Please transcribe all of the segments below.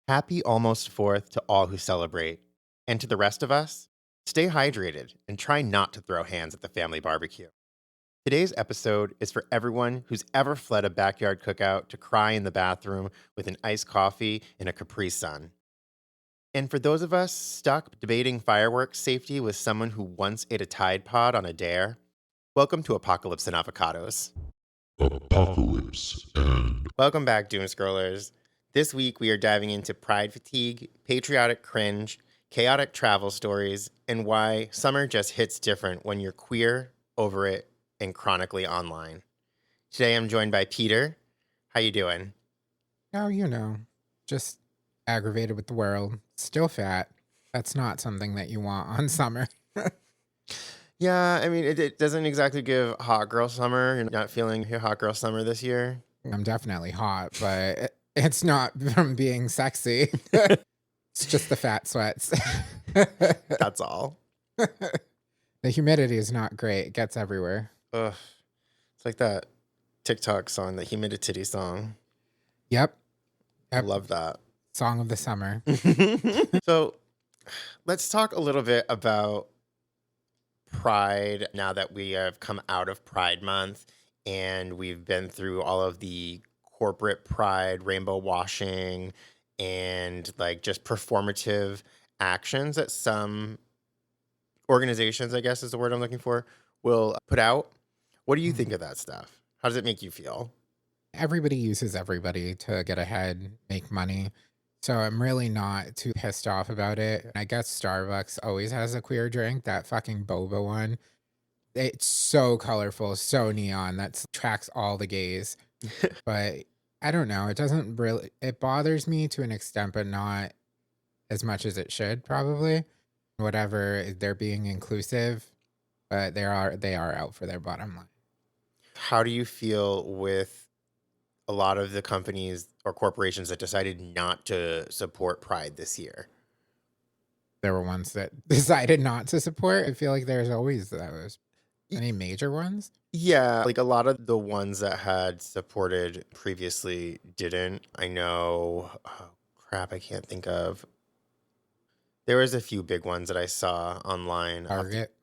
Happy almost 4th to all who celebrate. And to the rest of us, stay hydrated and try not to throw hands at the family barbecue. Today's episode is for everyone who's ever fled a backyard cookout to cry in the bathroom with an iced coffee in a Capri Sun. And for those of us stuck debating fireworks safety with someone who once ate a Tide Pod on a dare, welcome to Apocalypse and Avocados. Apocalypse and Welcome back, Doom Scrollers. This week we are diving into pride fatigue, patriotic cringe, chaotic travel stories, and why summer just hits different when you're queer, over it, and chronically online. Today I'm joined by Peter. How you doing? Oh, just aggravated with the world. Still fat. That's not something that you want on summer. Yeah, I mean, it doesn't exactly give hot girl summer. You're not feeling your hot girl summer this year? I'm definitely hot, but it's not from being sexy. It's just the fat sweats. That's all. The humidity is not great. It gets everywhere. Ugh. It's like that TikTok song, the Humidity song. Yep. I love that. Song of the summer. So let's talk a little bit about Pride now that we have come out of Pride Month and we've been through all of the corporate pride, rainbow washing, and like just performative actions that some organizations, I guess is the word I'm looking for, will put out. What do you think of that stuff? How does it make you feel? Everybody uses everybody to get ahead, make money. So I'm really not too pissed off about it. I guess Starbucks always has a queer drink, that fucking boba one. It's so colorful, so neon. That tracks all the gays. But I don't know. It bothers me to an extent, but not as much as it should probably. Whatever, they're being inclusive, but they are out for their bottom line. How do you feel with a lot of the companies or corporations that decided not to support Pride this year? There were ones that decided not to support. I feel like there's always those. Any major ones? Yeah, like a lot of the ones that had supported previously didn't. I know, oh crap, I can't think of. There was a few big ones that I saw online. Target.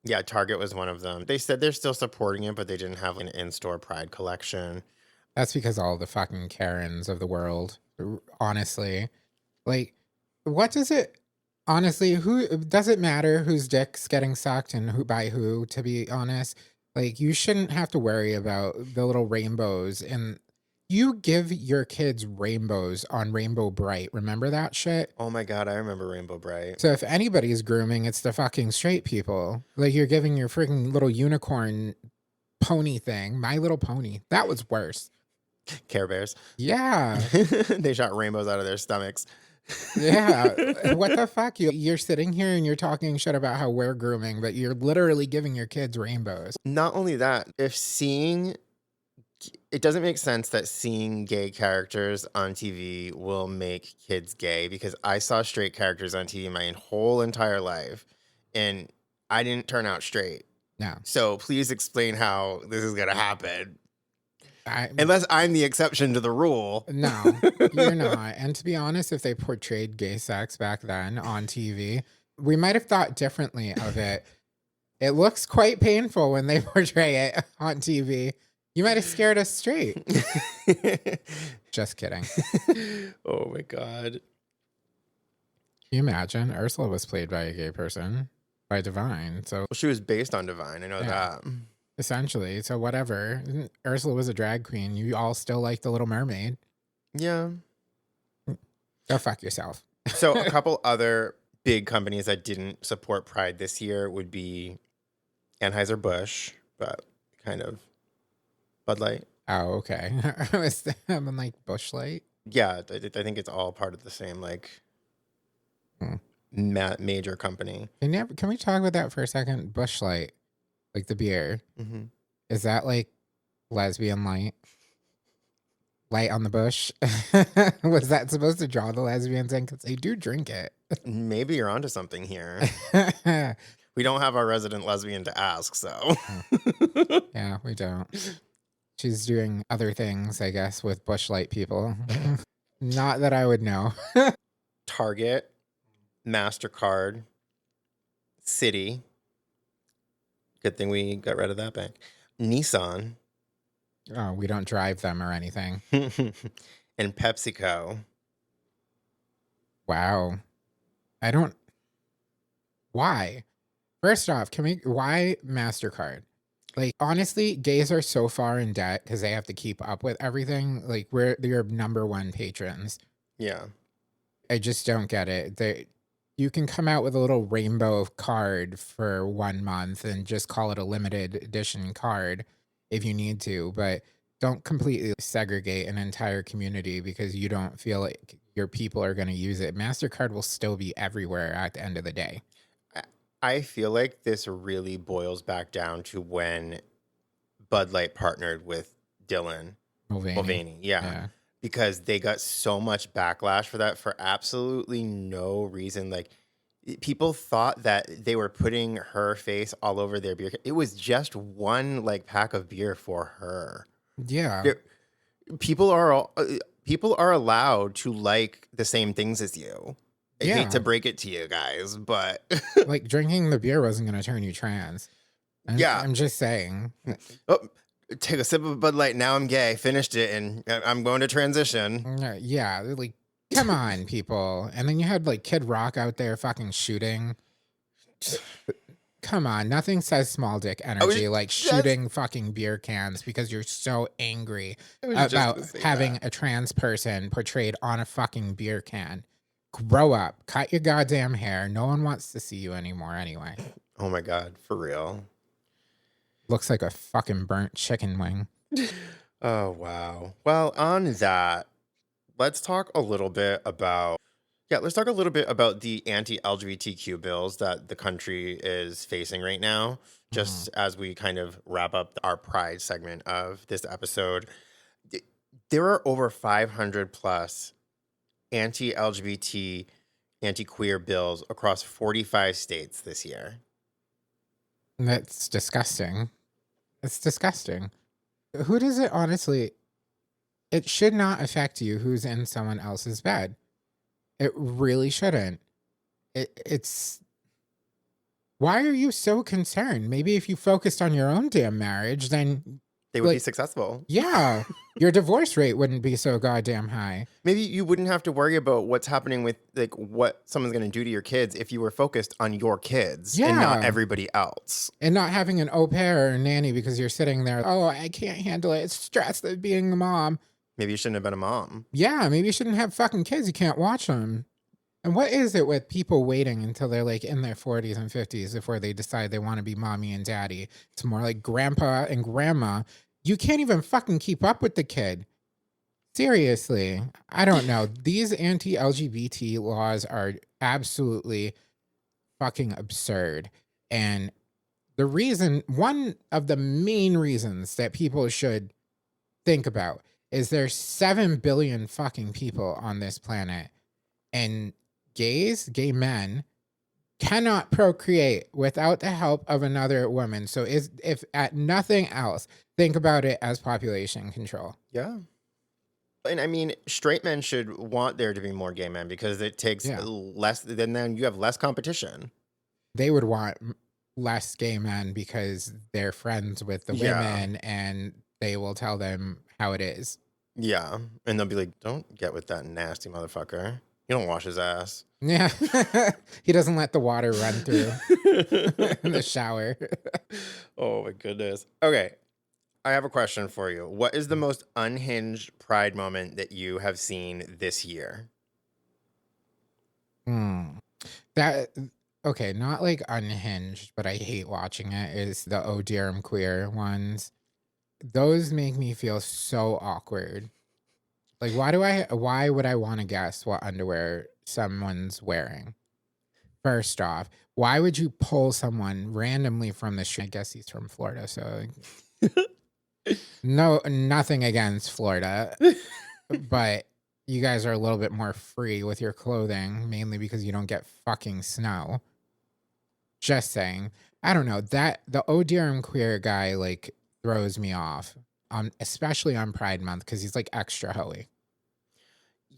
Yeah, Target was one of them. They said they're still supporting it, but they didn't have an in-store Pride collection. That's because all the fucking Karens of the world, honestly. Like, what does it, honestly, who, does it matter whose dick's getting sucked and who by who, to be honest? Like, you shouldn't have to worry about the little rainbows. And you give your kids rainbows on Rainbow Bright. Remember that shit? Oh my God, I remember Rainbow Bright. So if anybody's grooming, it's the fucking straight people. Like, you're giving your freaking little unicorn pony thing, My Little Pony. That was worse. Care Bears. Yeah. They shot rainbows out of their stomachs. Yeah. What the fuck? You're sitting here and you're talking shit about how we're grooming, but you're literally giving your kids rainbows. Not only that, it doesn't make sense that seeing gay characters on TV will make kids gay, because I saw straight characters on TV my whole entire life and I didn't turn out straight. No. So please explain how this is going to happen. Unless I'm the exception to the rule. No, you're not. And to be honest, if they portrayed gay sex back then on TV, we might have thought differently of it. It looks quite painful when they portray it on TV. You might have scared us straight. Just kidding. Oh my God. Can you imagine? Ursula was played by a gay person, by Divine. So well, she was based on Divine. I know that. Essentially. So whatever. Ursula was a drag queen. You all still like The Little Mermaid. Yeah. Go fuck yourself. So a couple other big companies that didn't support Pride this year would be Anheuser-Busch, but kind of Bud Light. Oh, okay. I'm like Busch Light. Yeah, I think it's all part of the same major company. Can we talk about that for a second? Busch Light, like the beer. Mm-hmm. Is that like lesbian light? Light on the bush? Was that supposed to draw the lesbians in? Because they do drink it. Maybe you're onto something here. We don't have our resident lesbian to ask, so. Yeah, we don't. She's doing other things, I guess, with Busch Light people. Not that I would know. Target, MasterCard, Citi. Good thing we got rid of that bank. Nissan Oh, we don't drive them or anything. and PepsiCo. Wow. I don't. Why? First off, why MasterCard? Like, honestly, gays are so far in debt because they have to keep up with everything. Like, we're your number one patrons. Yeah. I just don't get it. You can come out with a little rainbow card for 1 month and just call it a limited edition card if you need to, but don't completely segregate an entire community because you don't feel like your people are going to use it. MasterCard will still be everywhere at the end of the day. I feel like this really boils back down to when Bud Light partnered with Dylan Mulvaney. Yeah. Because they got so much backlash for that for absolutely no reason. Like, people thought that they were putting her face all over their beer. It was just one like pack of beer for her. Yeah. People are allowed to like the same things as you. I hate to break it to you guys, but like drinking the beer wasn't going to turn you trans. I'm just saying. Oh, take a sip of Bud Light. Now I'm gay. Finished it, and I'm going to transition. Yeah, like, come on, people. And then you had like Kid Rock out there fucking shooting. Come on, nothing says small dick energy like shooting fucking beer cans because you're so angry about having a trans person portrayed on a fucking beer can. Grow up, cut your goddamn hair. No one wants to see you anymore anyway. Oh my God, for real. Looks like a fucking burnt chicken wing. Oh, wow. Well, on that, let's talk a little bit about the anti-LGBTQ bills that the country is facing right now, just as we kind of wrap up our Pride segment of this episode. There are over 500 plus anti-LGBT, anti-queer bills across 45 states this year. That's disgusting. It's disgusting. Who does it honestly? It should not affect you who's in someone else's bed. It really shouldn't. It's. Why are you so concerned? Maybe if you focused on your own damn marriage, then they would be successful. Yeah. Your divorce rate wouldn't be so goddamn high. Maybe you wouldn't have to worry about what's happening with like what someone's going to do to your kids if you were focused on your kids and not everybody else. And not having an au pair or a nanny because you're sitting there, oh, I can't handle it. It's stress of being a mom. Maybe you shouldn't have been a mom. Yeah, maybe you shouldn't have fucking kids. You can't watch them. And what is it with people waiting until they're like in their 40s and 50s before they decide they want to be mommy and daddy? It's more like grandpa and grandma. You can't even fucking keep up with the kid. Seriously. I don't know. These anti-LGBT laws are absolutely fucking absurd. And one of the main reasons that people should think about is there's 7 billion fucking people on this planet. And gay men cannot procreate without the help of another woman. So if at nothing else, think about it as population control. Yeah. And I mean, straight men should want there to be more gay men because it takes less, then you have less competition. They would want less gay men because they're friends with the women and they will tell them how it is. Yeah. And they'll be like, don't get with that nasty motherfucker. You don't wash his ass. Yeah. He doesn't let the water run through in the shower. Oh my goodness. Okay. I have a question for you. What is the most unhinged Pride moment that you have seen this year? Okay, not like unhinged, but I hate watching it, is the Oh Dear I'm Queer ones. Those make me feel so awkward. Like, why would I want to guess what underwear someone's wearing? First off, why would you pull someone randomly from the street? I guess he's from Florida, so no, nothing against Florida, but you guys are a little bit more free with your clothing, mainly because you don't get fucking snow. Just saying. I don't know, that the Oh Dear I'm Queer guy like throws me off. Especially on Pride Month because he's like extra hoey.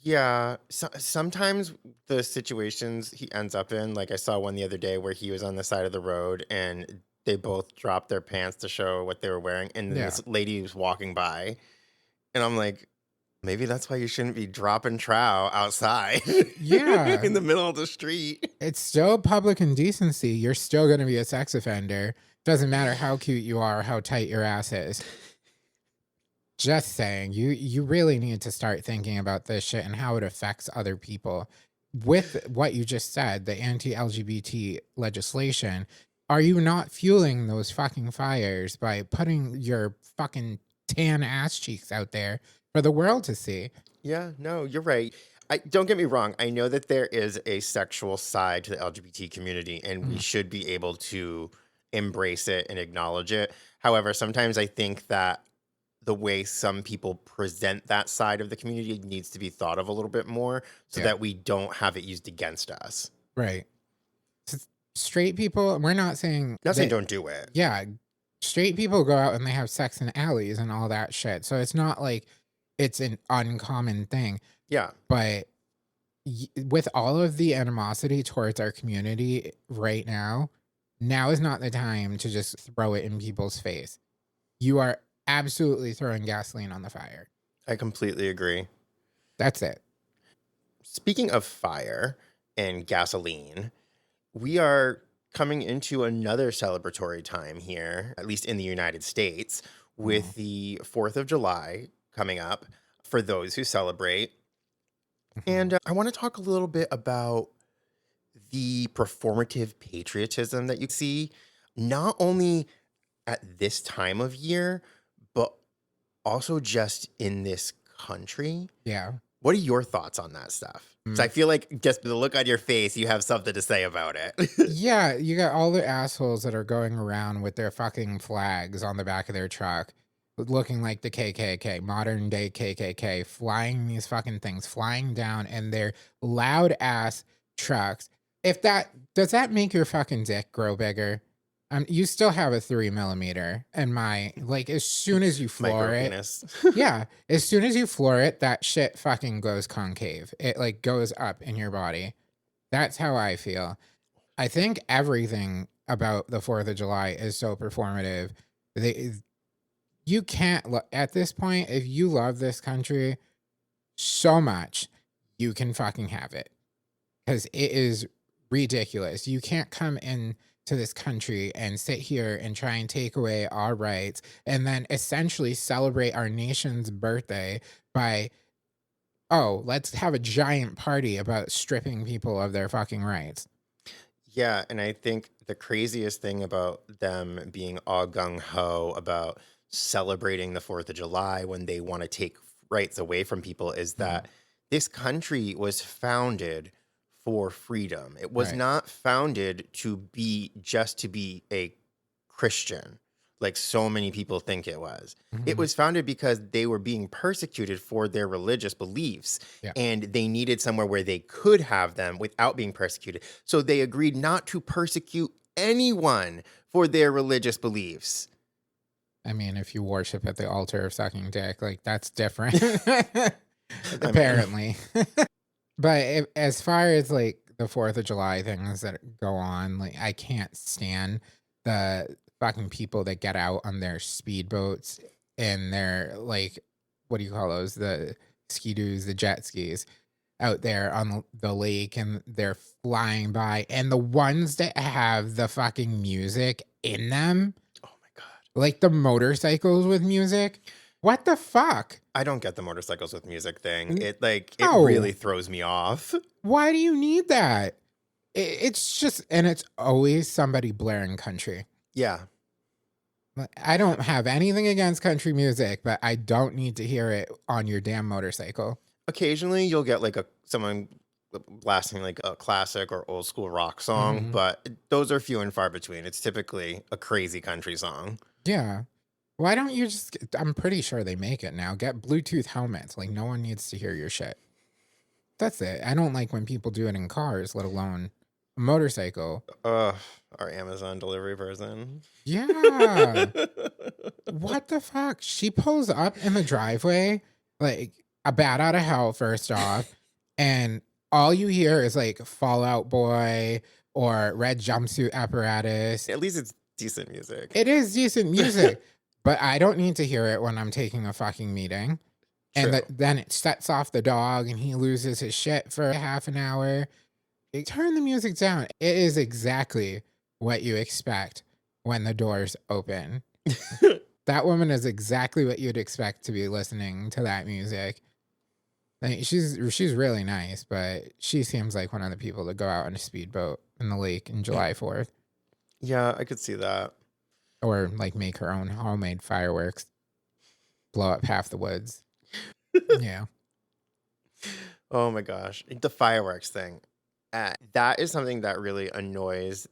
Yeah, sometimes the situations he ends up in, like I saw one the other day where he was on the side of the road and they both dropped their pants to show what they were wearing, and then Yeah. this lady was walking by, and I'm like, maybe that's why you shouldn't be dropping trow outside Yeah. in the middle of the street. It's still public indecency. You're still going to be a sex offender. Doesn't matter how cute you are, or how tight your ass is. Just saying, you really need to start thinking about this shit and how it affects other people. With what you just said, the anti-LGBT legislation, are you not fueling those fucking fires by putting your fucking tan ass cheeks out there for the world to see? Yeah, no, you're right. Don't get me wrong. I know that there is a sexual side to the LGBT community, and we Mm, should be able to embrace it and acknowledge it. However, sometimes I think that the way some people present that side of the community needs to be thought of a little bit more so yeah, that we don't have it used against us. right. S- Straight people, we're not saying Not saying that, don't do it. yeah, straight people go out and they have sex in alleys and all that shit. So it's not like it's an uncommon thing. Yeah. But with all of the animosity towards our community right now, now is not the time to just throw it in people's face. You are absolutely throwing gasoline on the fire. I completely agree. That's it. Speaking of fire and gasoline, we are coming into another celebratory time here, at least in the United States, Mm, with the 4th of July coming up for those who celebrate. mhm. And I want to talk a little bit about the performative patriotism that you see, not only at this time of year, but also just in this country. Yeah. What are your thoughts on that stuff? Because I Mm. feel like just the look on your face, you have something to say about it. Yeah, you got all the assholes that are going around with their fucking flags on the back of their truck, looking like the KKK, modern day KKK, flying these fucking things, flying down in their loud ass trucks. If that does that make your fucking dick grow bigger? You still have a 3 millimeter, and my like as soon as you floor Micro it, penis. yeah, as soon as you floor it, that shit fucking goes concave. It like goes up in your body. That's how I feel. I think everything about the 4th of July is so performative. They you can't at this point, if you love this country so much, you can fucking have it. Because it is ridiculous. You can't come in to this country and sit here and try and take away our rights and then essentially celebrate our nation's birthday by, oh, let's have a giant party about stripping people of their fucking rights. Yeah, and I think the craziest thing about them being all gung ho about celebrating the 4th of July when they want to take rights away from people is Mm, that this country was founded for freedom. It was right. not founded to be just to be a Christian, like so many people think it was. It Mhm. was founded because they were being persecuted for their religious beliefs Yeah. and they needed somewhere where they could have them without being persecuted. So they agreed not to persecute anyone for their religious beliefs. I mean, if you worship at the altar of sucking dick, like that's different. I mean, Apparently. But as far as like the 4th of July things that go on, like I can't stand the fucking people that get out on their speedboats and their like, what do you call those? The ski-doos, the jet skis out there on the lake and they're flying by. And the ones that have the fucking music in them, oh my God. like the motorcycles with music. What the fuck? I don't get the motorcycles with music thing. N- It really No. throws me off. Why do you need that? It's just, and it's always somebody blaring country. Yeah. Like, I don't have anything against country music, but I don't need to hear it on your damn motorcycle. Occasionally you'll get like a someone blasting like a classic or old school rock song, Hmm. but those are few and far between. It's typically a crazy country song. Yeah. Why don't you just, I'm pretty sure they make it now. Get Bluetooth helmets. Like, no one needs to hear your shit. That's it. I don't like when people do it in cars, let alone a motorcycle. Ugh, our Amazon delivery person. Yeah. What the fuck? She pulls up in the driveway, like a bat out of hell, first off, and all you hear is like Fallout Boy or Red Jumpsuit Apparatus. At least it's decent music. It is decent music, but I don't need to hear it when I'm taking a fucking meeting. And True. then it sets off the dog and he loses his shit for half an hour. Turn the music down. It is exactly what you expect when the doors open. That woman is exactly what you'd expect to be listening to that music. Like, she's really nice, but she seems like one of the people to go out on a speedboat in the lake in July 4th. Yeah, I could see that. Or like make her own homemade fireworks, blow up half the woods. Yeah. Oh my gosh. The fireworks thing. That is something that really annoys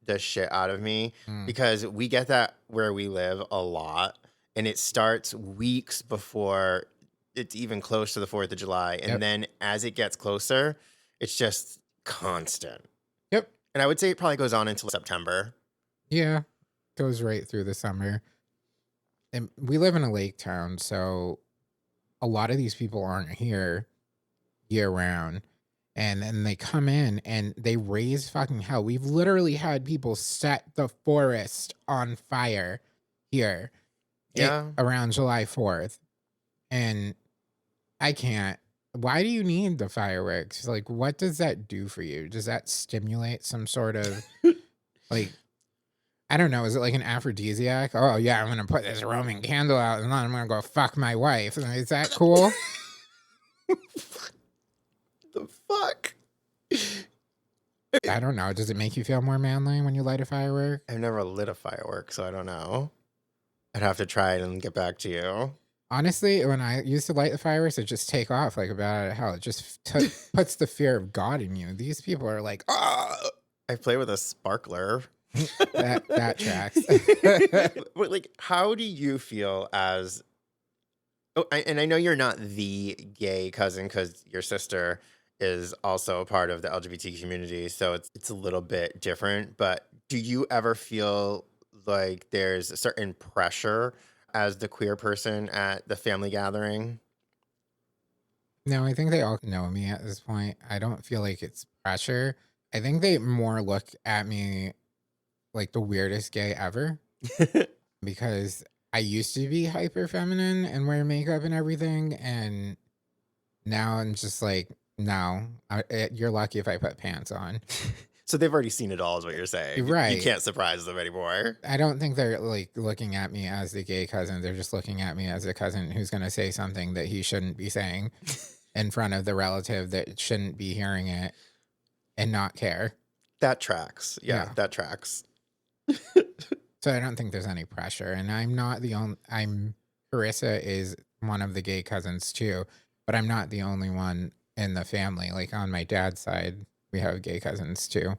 the shit out of me Mm. because we get that where we live a lot and it starts weeks before it's even close to the 4th of July. And Yep. then as it gets closer, it's just constant. Yep. And I would say it probably goes on until September. Yeah. Goes right through the summer. And we live in a lake town, so a lot of these people aren't here year round. And then they come in and they raise fucking hell. We've literally had people set the forest on fire here Yeah. around July 4th. And I can't. Why do you need the fireworks? Like, what does that do for you? Does that stimulate some sort of, like, I don't know. Is it like an aphrodisiac? Oh, yeah, I'm going to put this Roman candle out and then I'm going to go fuck my wife. Is that cool? The fuck? I don't know. Does it make you feel more manly when you light a firework? I've never lit a firework, so I don't know. I'd have to try it and get back to you. Honestly, when I used to light the fireworks, it just take off like a bat out of hell. It just puts the fear of God in you. These people are like, Ah! I play with a sparkler. that tracks. But like, how do you feel as? Oh, and I know you're not the gay cousin because your sister is also a part of the LGBT community, so it's a little bit different. But do you ever feel like there's a certain pressure as the queer person at the family gathering? No, I think they all know me at this point. I don't feel like it's pressure. I think they more look at me like the weirdest gay ever because I used to be hyper feminine and wear makeup and everything. And now I'm just like, no, you're lucky if I put pants on. So they've already seen it all, is what you're saying. You Right. can't surprise them anymore. I don't think they're like looking at me as the gay cousin. They're just looking at me as a cousin who's going to say something that he shouldn't be saying in front of the relative that shouldn't be hearing it and not care. That tracks. Yeah, Yeah. that tracks. So I don't think there's any pressure. And I'm not the only, Carissa is one of the gay cousins too, but I'm not the only one in the family. Like on my dad's side, we have gay cousins too.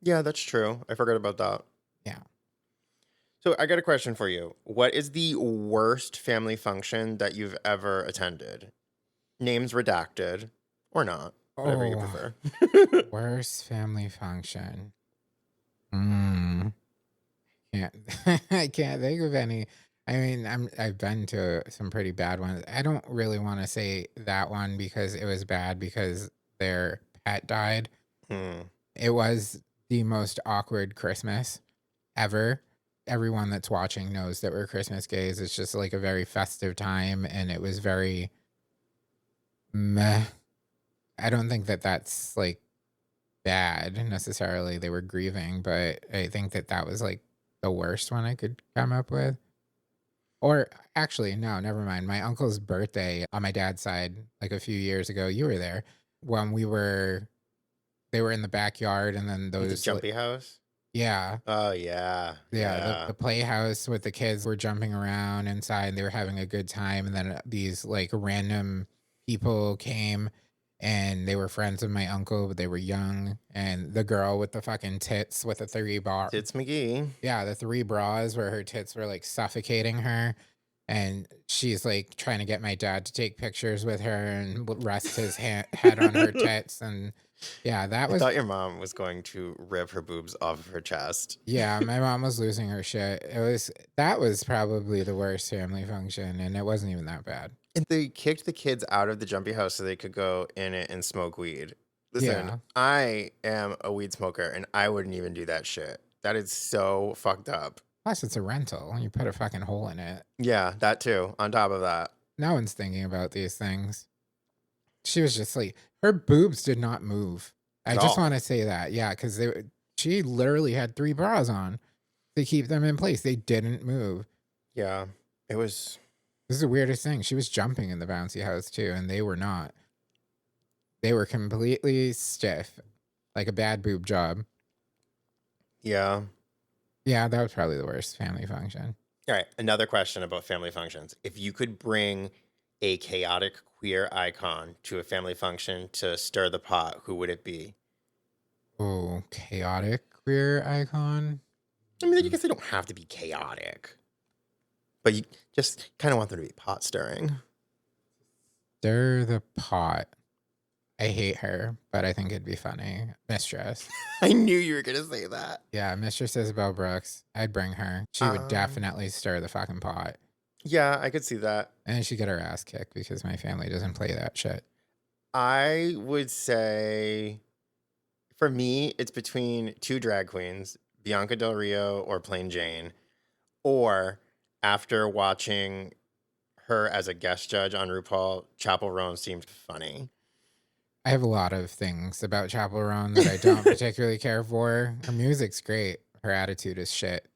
Yeah, that's true. I forgot about that. Yeah. So I got a question for you. What is the worst family function that you've ever attended? Names redacted or not, whatever you Oh. prefer. Worst family function. Can't I can't think of any. I mean, I've been to some pretty bad ones. I don't really want to say that one because it was bad because their pet died. It was the most awkward Christmas ever. Everyone that's watching knows that we're Christmas gays. It's just like a very festive time and it was very meh. I don't think that that's like bad necessarily. They were grieving, but I think that that was like the worst one I could come up with. Or actually, no, never mind. My uncle's birthday on my dad's side, like a few years ago, you were there when they were in the backyard and then The those, jumpy house? yeah. Oh, yeah. Yeah, the playhouse with the kids were jumping around inside and they were having a good time. And then these like random people came and they were friends of my uncle, but they were young. And the girl with the fucking tits with the three bar, Tits McGee. yeah, the three bras where her tits were like suffocating her. And she's like trying to get my dad to take pictures with her and rest his head on her tits. And yeah, that I was, thought your mom was going to rip her boobs off of her chest. yeah, my mom was losing her shit. That was probably the worst family function. And it wasn't even that bad. And they kicked the kids out of the jumpy house so they could go in it and smoke weed. Listen, Yeah. I am a weed smoker and I wouldn't even do that shit. That is so fucked up. Plus, it's a rental. You put a fucking hole in it. Yeah, that too. On top of that. No one's thinking about these things. She was just like, her boobs did not move. I At just all. want to say that. Yeah, because she literally had 3 bras on to keep them in place. They didn't move. Yeah. It was This is the weirdest thing. She was jumping in the bouncy house too, and they were not. They were completely stiff, like a bad boob job. yeah. Yeah, that was probably the worst family function. All right, another question about family functions. If you could bring a chaotic queer icon to a family function to stir the pot, who would it be? Oh, chaotic queer icon. I mean, I guess they don't have to be chaotic, but you just kind of want them to be pot stirring. Stir the pot. I hate her, but I think it'd be funny. Mistress. I knew you were going to say that. Yeah, Mistress Isabel Brooks. I'd bring her. She would Um, definitely stir the fucking pot. Yeah, I could see that. And she'd get her ass kicked because my family doesn't play that shit. I would say for me, it's between 2 drag queens, Bianca Del Rio or Plain Jane, or after watching her as a guest judge on RuPaul, Chapel Roan seemed funny. I have a lot of things about Chapel Roan that I don't particularly care for. Her music's great. Her attitude is shit.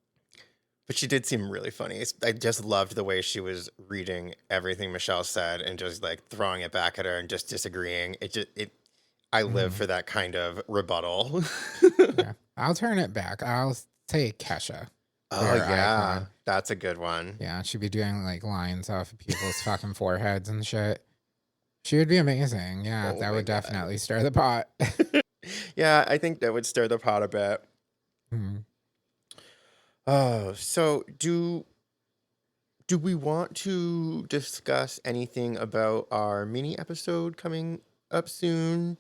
But she did seem really funny. I just loved the way she was reading everything Michelle said and just like throwing it back at her and just disagreeing. I live for that kind of rebuttal. Yeah. I'll turn it back. I'll say Kesha. Oh Queer yeah, icon. that's a good one. Yeah, she'd be doing like lines off of people's fucking foreheads and shit. She would be amazing. Yeah, Oh that my would God. definitely stir the pot. Yeah, I think that would stir the pot a bit. Mhm. Oh, so do we want to discuss anything about our mini episode coming up soon,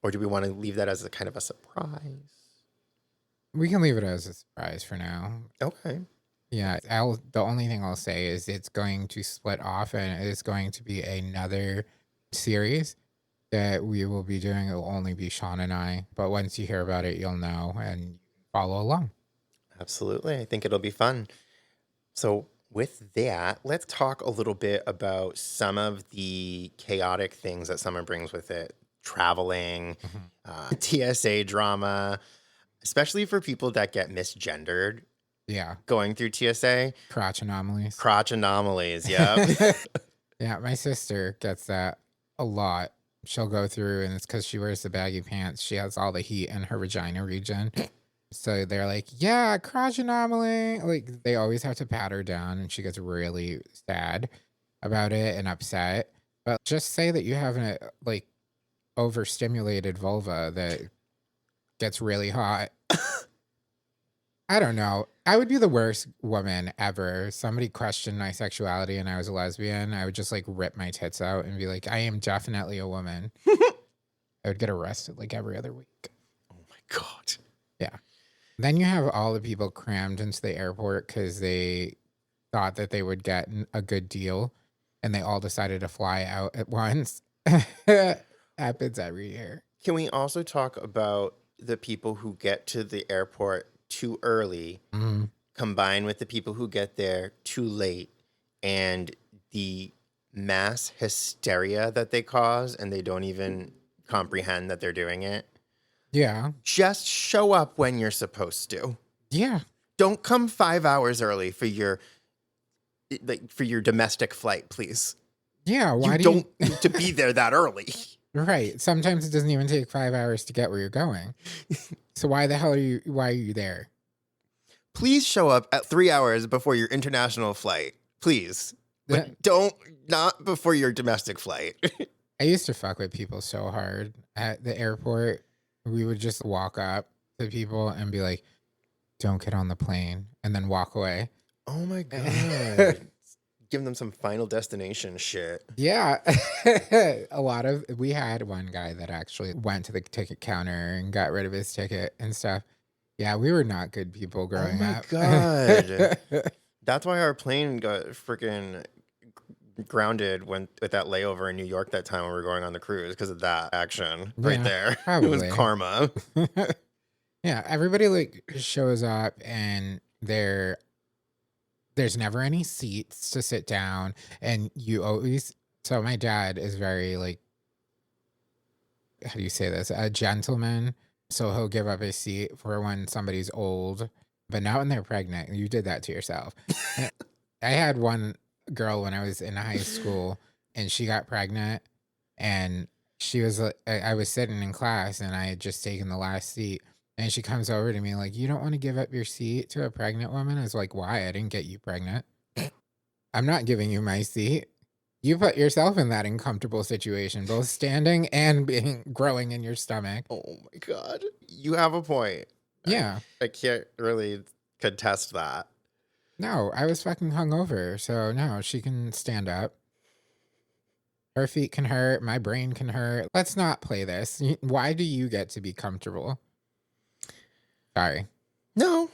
or do we want to leave that as a kind of a surprise? We can leave it as a surprise for now. Okay. Yeah, the only thing I'll say is it's going to split off and it's going to be another series that we will be doing. It will only be Shaun and I. But once you hear about it, you'll know and follow along. Absolutely. I think it'll be fun. So, with that, let's talk a little bit about some of the chaotic things that summer brings with it. Traveling, TSA drama, especially for people that get misgendered Yeah, going through TSA. crotch anomalies. Crotch anomalies, yep. Yeah, my sister gets that a lot. She'll go through, and it's because she wears the baggy pants. She has all the heat in her vagina region. So they're like, yeah, crotch anomaly. Like, they always have to pat her down, and she gets really sad about it and upset. But just say that you have a, like, overstimulated vulva that gets really hot. I don't know. I would be the worst woman ever. Somebody questioned my sexuality and I was a lesbian. I would just like rip my tits out and be like, I am definitely a woman. I would get arrested like every other week. Oh my God. Yeah. Then you have all the people crammed into the airport because they thought that they would get a good deal and they all decided to fly out at once. Happens every year. Can we also talk about the people who get to the airport too early, combined with the people who get there too late, and the mass hysteria that they cause, and they don't even comprehend that they're doing it? Yeah. Just show up when you're supposed to. Yeah. Don't come 5 hours early for your domestic flight, please. Yeah. Why You don't need to be there that early. Right. Sometimes it doesn't even take 5 hours to get where you're going. So why are you there? Please show up at 3 hours before your international flight. Please. But not before your domestic flight. I used to fuck with people so hard at the airport. We would just walk up to people and be like, don't get on the plane, and then walk away. Oh my God. Give them some Final Destination shit. Yeah. We had one guy that actually went to the ticket counter and got rid of his ticket and stuff. Yeah, we were not good people Oh growing my up. god. That's why our plane got freaking grounded when with that layover in New York that time when we were going on the cruise because of that action right Yeah, there. It was probably. karma. Yeah, everybody like shows up and there's never any seats to sit down, and you always so my dad is very like, how do you say this? A gentleman. So he'll give up his seat for when somebody's old, but not when they're pregnant. You did that to yourself. Eh, I had one girl when I was in high school, and she got pregnant, and she was like, I was sitting in class, and I had just taken the last seat, and she comes over to me like, "You don't want to give up your seat to a pregnant woman?" I was like, "Why? I didn't get you pregnant. I'm not giving you my seat. You put yourself in that uncomfortable situation, both standing and being growing in your stomach." Oh my god. You have a point. I, Yeah. I can't really contest that. No, I was fucking hungover, so no, she can stand up. Her feet can hurt, my brain can hurt. Let's not play this. Why do you get to be comfortable? Sorry. No.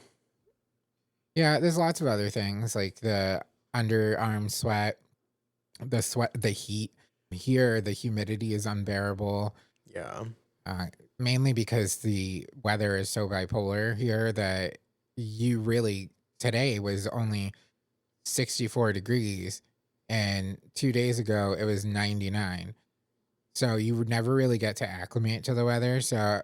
Yeah, there's lots of other things like the underarm sweat, the heat. Here, the humidity is unbearable. Yeah. Uh, Mainly because the weather is so bipolar here that you really today was only 64 degrees, and 2 days ago it was 99. So you would never really get to acclimate to the weather. So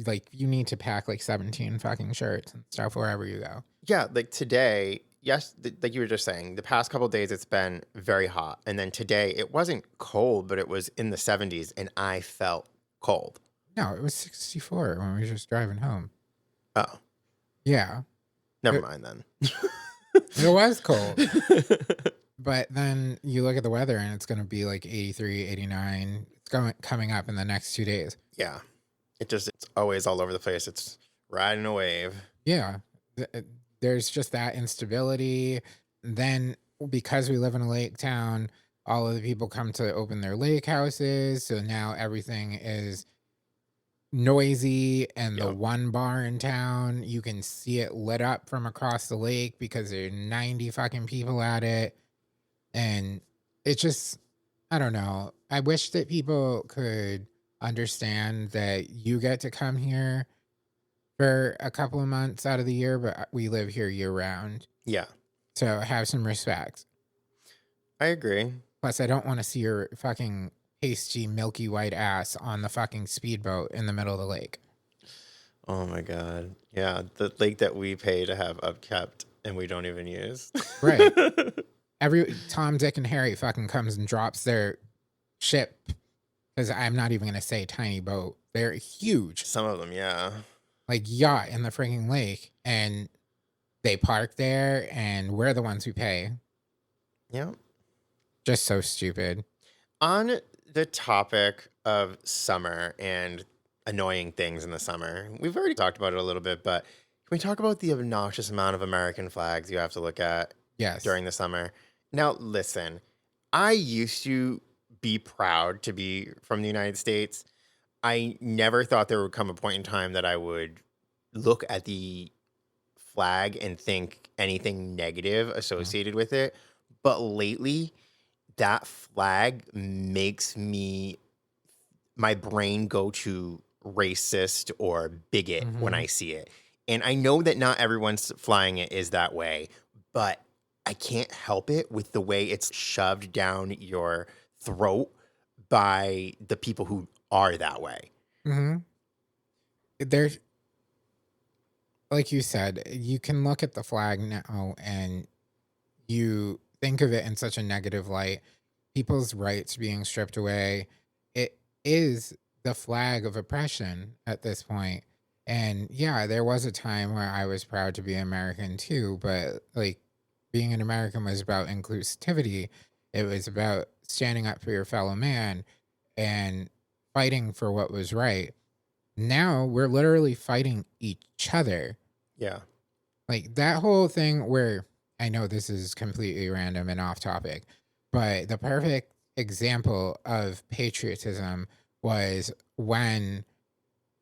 like you need to pack like 17 fucking shirts and stuff wherever you go. Yeah, like today, yes, like you were just saying, the past couple days it's been very hot. And then today it wasn't cold, but it was in the 70s and I felt cold. No, it was 64 when we were just driving home. Oh, Yeah, never it, mind then. it was cold. But then you look at the weather and it's going to be like 83, 89. It's coming up in the next 2 days. Yeah. It's always all over the place. It's riding a wave. Yeah. There's just that instability. Then because we live in a lake town, all of the people come to open their lake houses. So now everything is noisy, and the Yep. one bar in town, you can see it lit up from across the lake because there are 90 fucking people at it. And it just, I don't know. I wish that people could understand that you get to come here for a couple of months out of the year, but we live here year round. Yeah, So have some respect. I agree. Plus, I don't want to see your fucking pasty, milky white ass on the fucking speedboat in the middle of the lake. Oh my God. Yeah, the lake that we pay to have upkept and we don't even use. Right. Every Tom, Dick, and Harry fucking comes and drops their ship, because I'm not even going to say tiny boat. They're huge, Some of them, yeah. like yacht in the freaking lake, and they park there, and we're the ones who pay. Yeah. Just so stupid. On the topic of summer and annoying things in the summer, we've already talked about it a little bit, but can we talk about the obnoxious amount of American flags you have to look at Yes. during the summer? Now, listen, I used to be proud to be from the United States. I never thought there would come a point in time that I would look at the flag and think anything negative associated with it. But lately, that flag makes my brain go to racist or bigot when I see it. And I know that not everyone's flying it is that way, but I can't help it with the way it's shoved down your throat by the people who are that way. Mm-hmm. There's, like you said, you can look at the flag now and you think of it in such a negative light. People's rights being stripped away. It is the flag of oppression at this point. And yeah, there was a time where I was proud to be American too, but like being an American was about inclusivity. It was about standing up for your fellow man and fighting for what was right. Now we're literally fighting each other. Yeah. Like that whole thing where I know this is completely random and off topic, but the perfect example of patriotism was when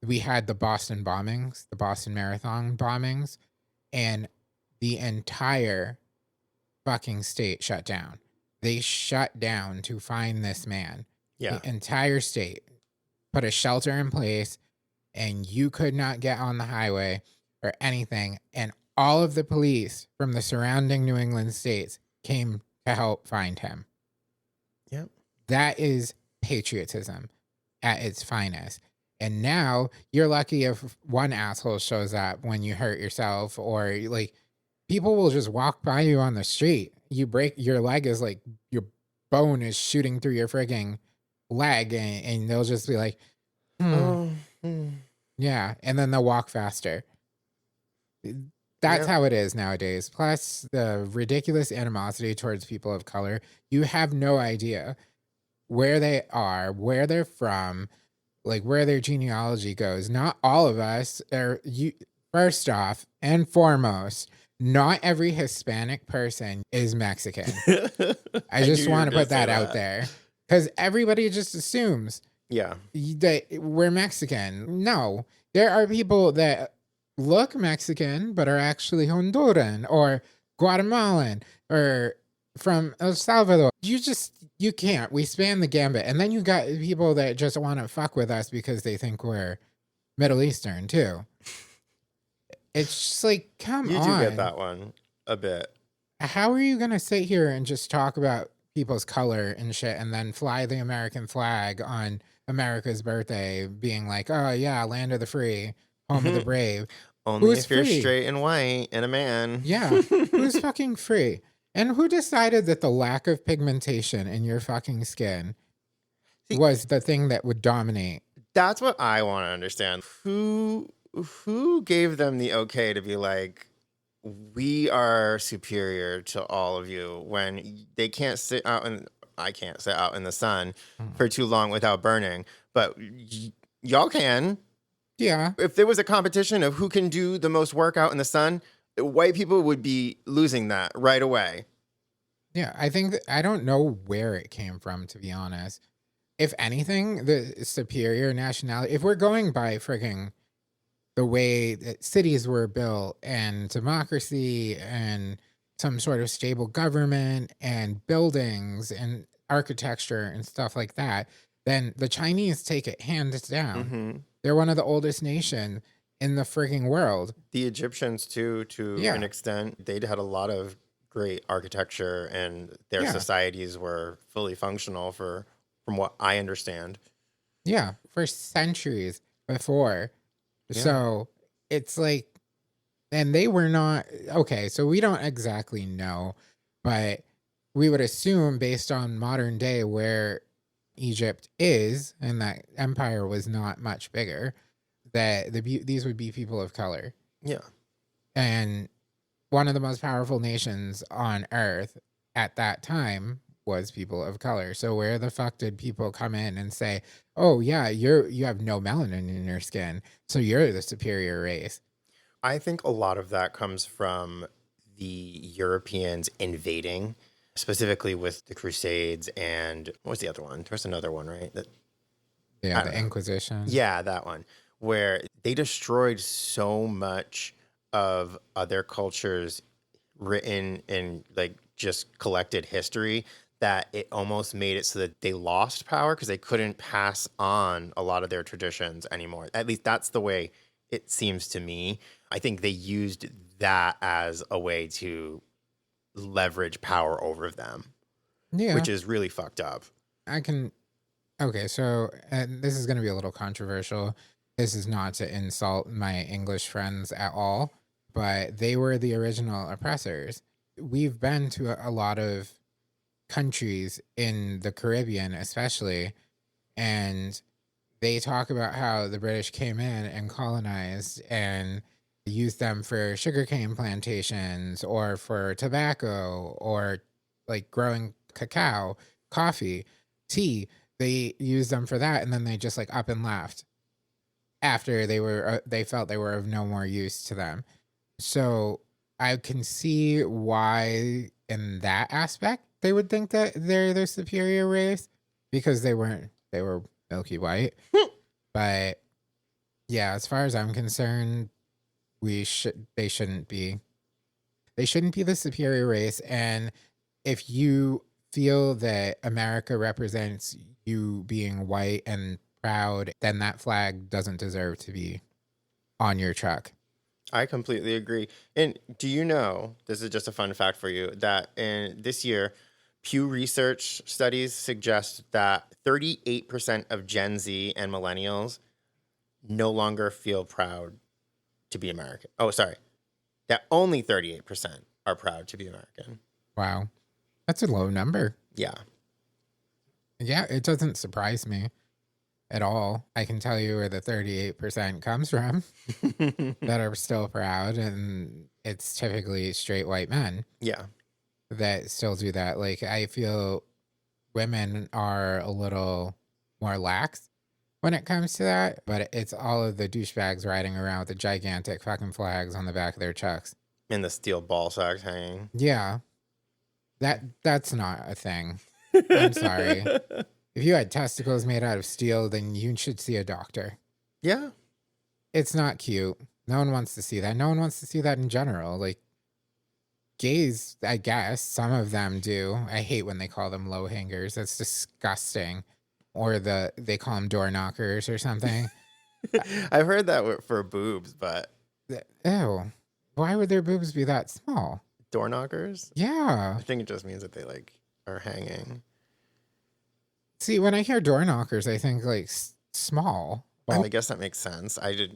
we had the Boston bombings, the Boston Marathon bombings, and the entire fucking state shut down. They shut down to find this man. Yeah. The entire state put a shelter in place, and you could not get on the highway or anything. And all of the police from the surrounding New England states came to help find him. Yep. That is patriotism at its finest. And now you're lucky if one asshole shows up when you hurt yourself, or like people will just walk by you on the street. You break your leg, is like your bone is shooting through your frigging leg, and they'll just be like, Oh. yeah. And then they'll walk faster. That's Yep. how it is nowadays. Plus the ridiculous animosity towards people of color. You have no idea where they are, where they're from, like where their genealogy goes. Not all of us are you. First off and foremost, not every Hispanic person is Mexican. I just want to put that out there, because everybody just assumes Yeah. that we're Mexican. No, there are people that look Mexican but are actually Honduran or Guatemalan or from El Salvador. You can't. We span the gambit. And then you got people that just want to fuck with us because they think we're Middle Eastern too. It's just like, come You on. do get that one a bit. How are you going to sit here and just talk about people's color and shit and then fly the American flag on America's birthday being like, oh yeah, land of the free, home of the brave. Only Who's if you're free? straight and white and a man. Yeah. Who's fucking free? And who decided that the lack of pigmentation in your fucking skin See- was the thing that would dominate? That's what I want to understand. Who gave them the okay to be like, we are superior to all of you, when they can't sit out and I can't sit out in the sun for too long without burning, but y'all can. Yeah. If there was a competition of who can do the most work out in the sun, white people would be losing that right away. Yeah. I think I don't know where it came from, to be honest. If anything, the superior nationality, if we're going by frigging the way that cities were built and democracy and some sort of stable government and buildings and architecture and stuff like that, then the Chinese take it hands down. Mm-hmm. They're one of the oldest nations in the frigging world. The Egyptians too, to Yeah. an extent, they'd had a lot of great architecture, and their Yeah. societies were fully functional from what I understand. Yeah, for centuries before. Yeah. So it's like, and they were not, okay, so we don't exactly know, but we would assume based on modern day where Egypt is, and that empire was not much bigger, that these would be people of color. Yeah. And one of the most powerful nations on earth at that time was people of color. So where the fuck did people come in and say, oh yeah, you have no melanin in your skin, so you're the superior race? I think a lot of that comes from the Europeans invading, specifically with the Crusades and what was the other one? There's another one, right? Yeah, the Inquisition. Yeah, that one, where they destroyed so much of other cultures' written and like just collected history that it almost made it so that they lost power because they couldn't pass on a lot of their traditions anymore. At least that's the way it seems to me. I think they used that as a way to leverage power over them, Yeah, which is really fucked up. Okay, so this is going to be a little controversial. This is not to insult my English friends at all, but they were the original oppressors. We've been to a lot of countries in the Caribbean, especially, and they talk about how the British came in and colonized and used them for sugarcane plantations or for tobacco or like growing cacao, coffee, tea. They used them for that, and then they just like up and left after they felt they were of no more use to them. So I can see why in that aspect they would think that they're the superior race because they were milky white. But yeah, as far as I'm concerned, they shouldn't be. They shouldn't be the superior race. And if you feel that America represents you being white and proud, then that flag doesn't deserve to be on your truck. I completely agree. And do you know, this is just a fun fact for you, that in this year, Pew Research studies suggest that 38% of Gen Z and millennials no longer feel proud to be American. Oh, sorry. That only 38% are proud to be American. Wow. That's a low number. Yeah. Yeah, it doesn't surprise me at all. I can tell you where the 38% comes from that are still proud, and it's typically straight white men Yeah. that still do that. Like, I feel women are a little more lax when it comes to that, but it's all of the douchebags riding around with the gigantic fucking flags on the back of their trucks. And the steel ball sacks hanging. Yeah, that's not a thing. I'm sorry. If you had testicles made out of steel, then you should see a doctor. Yeah. It's not cute. No one wants to see that. No one wants to see that in general. Like, gays, I guess, some of them do. I hate when they call them low hangers. That's disgusting. Or they call them door knockers or something. I've heard that for boobs, but Ew. Why would their boobs be that small? door knockers? Yeah. I think it just means that they are hanging. See, when I hear door knockers, I think like small. And I guess that makes sense. I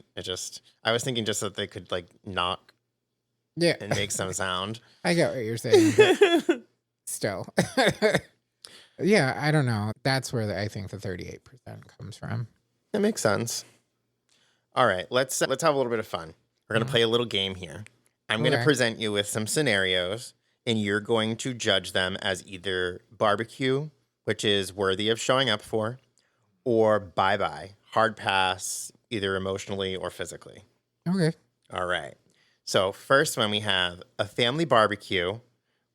was thinking just that they could knock Yeah. and make some sound. I get what you're saying. But still. Yeah, I don't know. That's where I think the 38% comes from. That makes sense. All right, let's have a little bit of fun. We're going to play a little game here. I'm going to present you with some scenarios, and you're going to judge them as either barbecue, which is worthy of showing up for, or bye-bye, hard pass, either emotionally or physically. Okay. All right. So first one, we have a family barbecue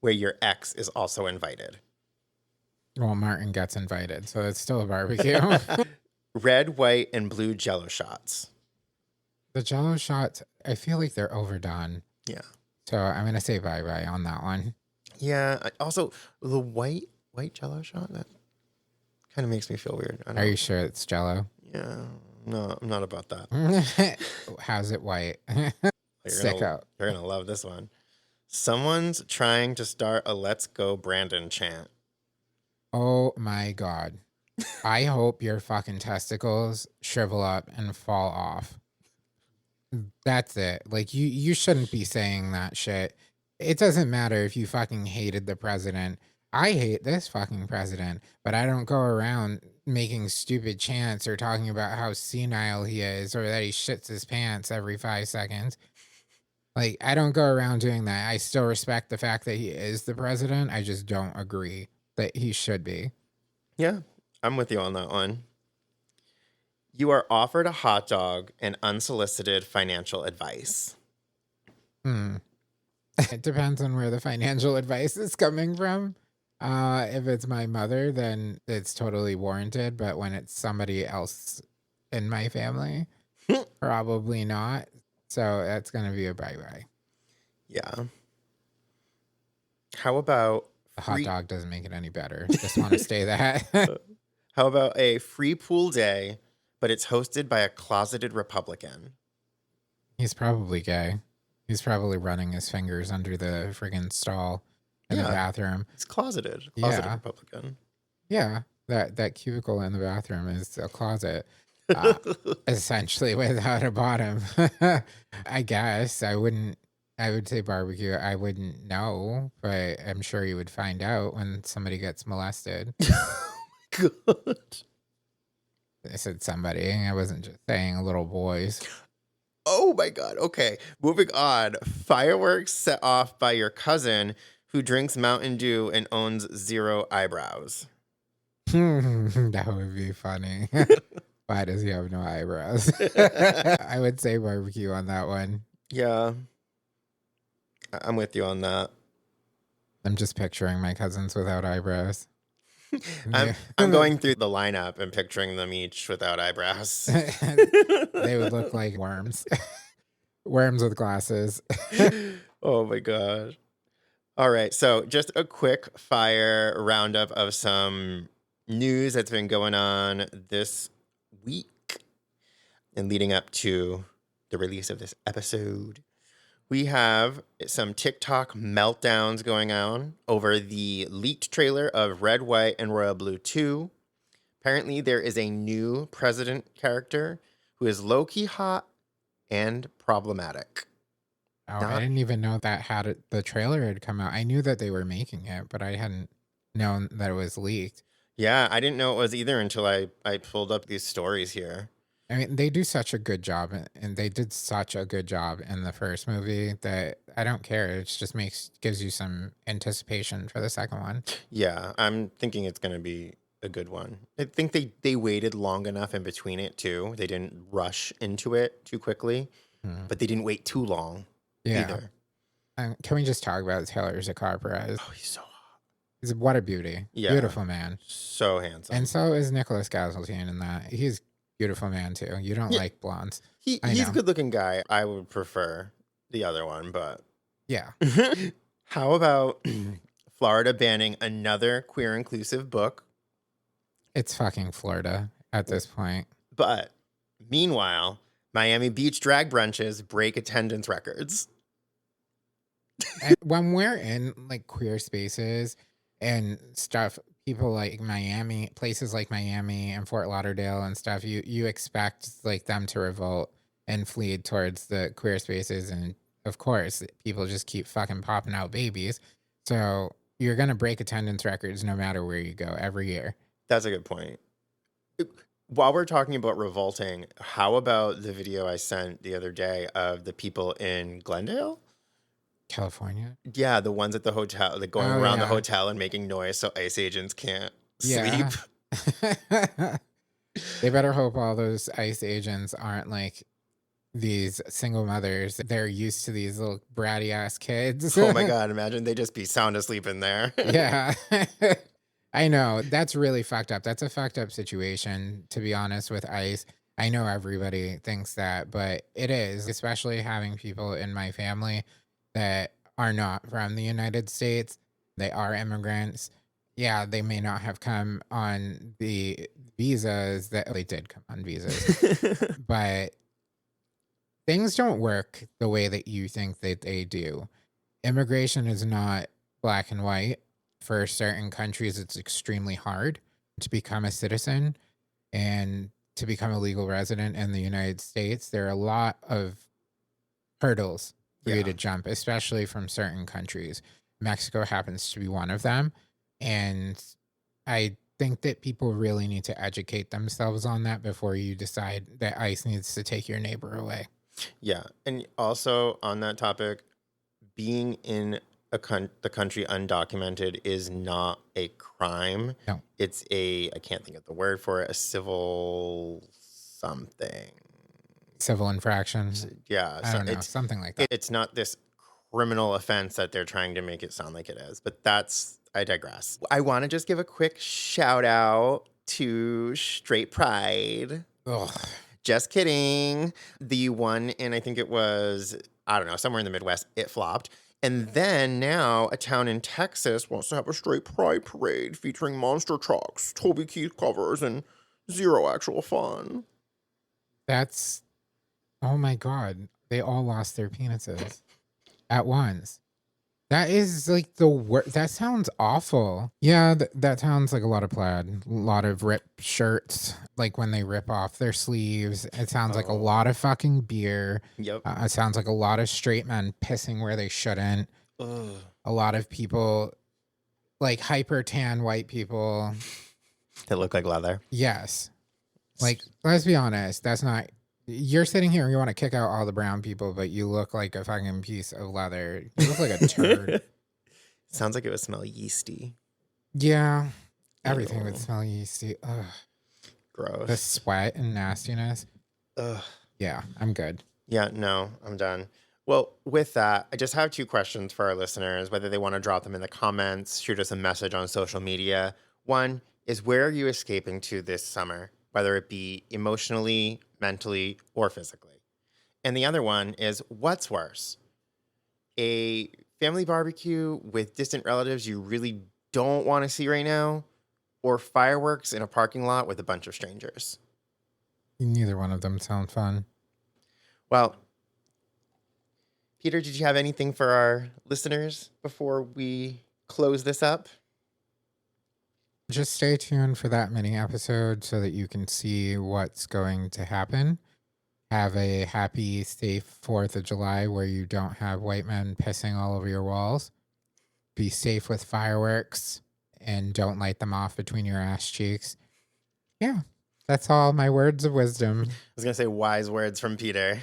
where your ex is also invited. Well, Martin gets invited, so it's still a barbecue. Red, white, and blue Jell-O shots. The Jell-O shots, I feel like they're overdone. Yeah. So I'm going to say bye-bye on that one. Yeah. Also, the white Jell-O shot, that kind of makes me feel weird. Are you sure it's Jell-O? Yeah. No, I'm not about that. How's it white? You're going to love this one. Someone's trying to start a Let's Go Brandon chant. Oh my God. I hope your fucking testicles shrivel up and fall off. That's it. Like, you shouldn't be saying that shit. It doesn't matter if you fucking hated the president. I hate this fucking president, but I don't go around making stupid chants or talking about how senile he is or that he shits his pants every 5 seconds. Like, I don't go around doing that. I still respect the fact that he is the president. I just don't agree that he should be. Yeah, I'm with you on that one. You are offered a hot dog and unsolicited financial advice. It depends on where the financial advice is coming from. If it's my mother, then it's totally warranted. But when it's somebody else in my family, probably not. So that's going to be a bye-bye. Yeah. How about... The hot dog doesn't make it any better. Just want to stay that. How about a free pool day, but it's hosted by a closeted Republican? He's probably gay. He's probably running his fingers under the friggin' stall in the bathroom. It's closeted. Republican. Yeah. That cubicle in the bathroom is a closet. Essentially without a bottom. I guess I would say barbecue. I wouldn't know, but I'm sure you would find out when somebody gets molested. Good. I said somebody. I wasn't just saying little boys. Oh my God. Okay. Moving on. Fireworks set off by your cousin who drinks Mountain Dew and owns 0 eyebrows. That would be funny. Why does he have no eyebrows? I would say barbecue on that one. Yeah. I'm with you on that. I'm just picturing my cousins without eyebrows. I'm going through the lineup and picturing them each without eyebrows. They would look like worms. Worms with glasses. Oh my gosh. All right, so just a quick fire roundup of some news that's been going on this week and leading up to the release of this episode. We have some TikTok meltdowns going on over the leaked trailer of Red, White, and Royal Blue 2. Apparently, there is a new president character who is low-key hot and problematic. Oh, I didn't even know that the trailer had come out. I knew that they were making it, but I hadn't known that it was leaked. Yeah, I didn't know it was either until I pulled up these stories here. I mean, they do such a good job, and they did such a good job in the first movie that I don't care. It just gives you some anticipation for the second one. Yeah, I'm thinking it's going to be a good one. I think they waited long enough in between it too. They didn't rush into it too quickly, but they didn't wait too long either. Can we just talk about Taylor Perez? Oh, he's so hot. What a beauty. Yeah. Beautiful man. So handsome. And so is Nicholas Gazeltine in that. He's beautiful man too. You don't like blondes. He's a good looking guy. I would prefer the other one, but yeah. How about Florida banning another queer inclusive book? It's fucking Florida at this point. But meanwhile, Miami Beach drag brunches break attendance records. And when we're in like queer spaces and stuff, people like places like Miami and Fort Lauderdale and stuff, you expect like them to revolt and flee towards the queer spaces. And of course, people just keep fucking popping out babies. So you're going to break attendance records no matter where you go every year. That's a good point. While we're talking about revolting, how about the video I sent the other day of the people in Glendale? California? Yeah, the ones at the hotel, like going around the hotel and making noise so ICE agents can't sleep. They better hope all those ICE agents aren't like these single mothers. They're used to these little bratty ass kids. Oh my God, imagine they just be sound asleep in there. Yeah. I know. That's really fucked up. That's a fucked up situation, to be honest, with ICE. I know everybody thinks that, but it is, especially having people in my family that are not from the United States. They are immigrants. Yeah, they may not have come on the visas that they did come on visas, but things don't work the way that you think that they do. Immigration is not black and white. For certain countries, it's extremely hard to become a citizen and to become a legal resident in the United States. There are a lot of hurdles for you to jump, especially from certain countries. Mexico happens to be one of them. And I think that people really need to educate themselves on that before you decide that ICE needs to take your neighbor away. Yeah. And also on that topic, being in the country undocumented is not a crime. No. It's I can't think of the word for it, a civil something. Civil infraction. Yeah. I don't know, something like that. It's not this criminal offense that they're trying to make it sound like it is, but I digress. I want to just give a quick shout out to Straight Pride. Ugh. Just kidding. The one in, I think it was, I don't know, somewhere in the Midwest, it flopped. And then now a town in Texas wants to have a straight pride parade featuring monster trucks, Toby Keith covers, and zero actual fun. That's, oh my God. They all lost their penises at once. That is like the worst. That sounds awful. Yeah, that sounds like a lot of plaid, a lot of ripped shirts, like when they rip off their sleeves. It sounds like a lot of fucking beer. Yep. It sounds like a lot of straight men pissing where they shouldn't. Ugh. A lot of people, like hyper tan white people. That look like leather. Yes. Like, let's be honest. That's not... You're sitting here and you want to kick out all the brown people, but you look like a fucking piece of leather. You look like a turd. Sounds like it would smell yeasty. Yeah. Everything would smell yeasty. Ugh. Gross. The sweat and nastiness. Ugh. Yeah, I'm good. Yeah, no, I'm done. Well, with that, I just have two questions for our listeners, whether they want to drop them in the comments, shoot us a message on social media. One is, where are you escaping to this summer, whether it be emotionally, mentally, or physically? And the other one is, what's worse? A family barbecue with distant relatives you really don't want to see right now, or fireworks in a parking lot with a bunch of strangers? Neither one of them sound fun. Well, Peter, did you have anything for our listeners before we close this up? Just stay tuned for that mini episode so that you can see what's going to happen. Have a happy, safe 4th of July where you don't have white men pissing all over your walls. Be safe with fireworks and don't light them off between your ass cheeks. Yeah, that's all my words of wisdom. I was going to say wise words from Peter.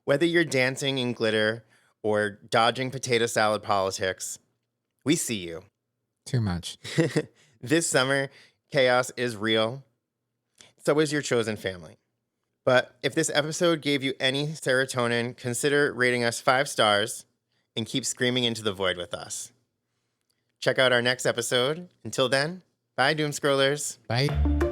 Whether you're dancing in glitter or dodging potato salad politics, we see you. Too much. This summer, chaos is real. So is your chosen family. But if this episode gave you any serotonin, consider rating us 5 stars and keep screaming into the void with us. Check out our next episode. Until then, bye, Doom Scrollers. Bye.